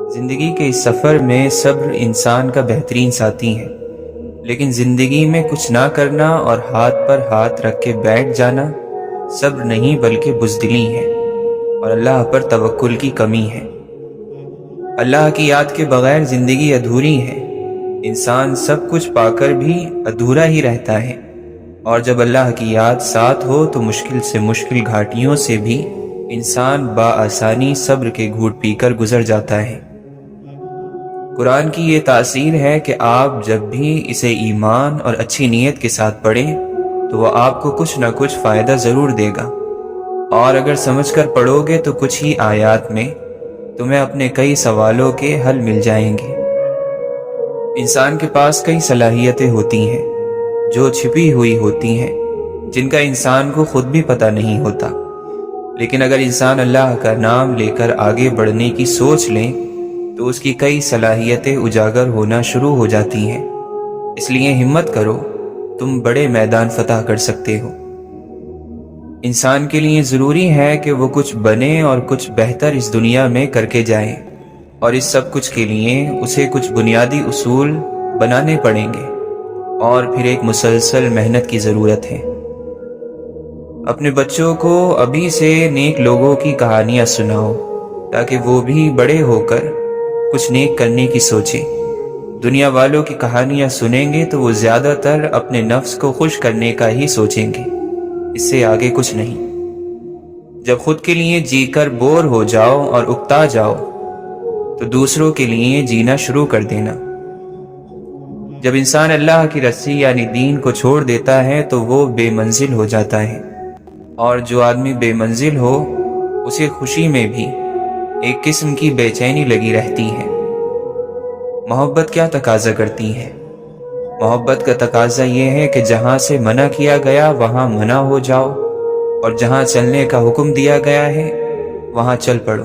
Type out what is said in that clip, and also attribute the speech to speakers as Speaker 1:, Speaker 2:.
Speaker 1: زندگی کے اس سفر میں صبر انسان کا بہترین ساتھی ہے، لیکن زندگی میں کچھ نہ کرنا اور ہاتھ پر ہاتھ رکھ کے بیٹھ جانا صبر نہیں بلکہ بزدلی ہے اور اللہ پر توکل کی کمی ہے۔ اللہ کی یاد کے بغیر زندگی ادھوری ہے۔ انسان سب کچھ پا کر بھی ادھورا ہی رہتا ہے، اور جب اللہ کی یاد ساتھ ہو تو مشکل سے مشکل گھاٹیوں سے بھی انسان بآسانی صبر کے گھوٹ پی کر گزر جاتا ہے۔ قرآن کی یہ تاثیر ہے کہ آپ جب بھی اسے ایمان اور اچھی نیت کے ساتھ پڑھیں تو وہ آپ کو کچھ نہ کچھ فائدہ ضرور دے گا، اور اگر سمجھ کر پڑھو گے تو کچھ ہی آیات میں تمہیں اپنے کئی سوالوں کے حل مل جائیں گے۔ انسان کے پاس کئی صلاحیتیں ہوتی ہیں جو چھپی ہوئی ہوتی ہیں، جن کا انسان کو خود بھی پتہ نہیں ہوتا، لیکن اگر انسان اللہ کا نام لے کر آگے بڑھنے کی سوچ لیں تو اس کی کئی صلاحیتیں اجاگر ہونا شروع ہو جاتی ہیں۔ اس لیے ہمت کرو، تم بڑے میدان فتح کر سکتے ہو۔ انسان کے لیے ضروری ہے کہ وہ کچھ بنے اور کچھ بہتر اس دنیا میں کر کے جائے، اور اس سب کچھ کے لیے اسے کچھ بنیادی اصول بنانے پڑیں گے، اور پھر ایک مسلسل محنت کی ضرورت ہے۔ اپنے بچوں کو ابھی سے نیک لوگوں کی کہانیاں سناؤ تاکہ وہ بھی بڑے ہو کر کچھ نیک کرنے کی سوچیں۔ دنیا والوں کی کہانیاں سنیں گے تو وہ زیادہ تر اپنے نفس کو خوش کرنے کا ہی سوچیں گے، اس سے آگے کچھ نہیں۔ جب خود کے لیے جی کر بور ہو جاؤ اور اکتا جاؤ تو دوسروں کے لیے جینا شروع کر دینا۔ جب انسان اللہ کی رسی یعنی دین کو چھوڑ دیتا ہے تو وہ بے منزل ہو جاتا ہے، اور جو آدمی بے منزل ہو اسے خوشی میں بھی ایک قسم کی بے چینی لگی رہتی ہے۔ محبت کیا تقاضا کرتی ہے؟ محبت کا تقاضا یہ ہے کہ جہاں سے منع کیا گیا وہاں منع ہو جاؤ، اور جہاں چلنے کا حکم دیا گیا ہے وہاں چل پڑو۔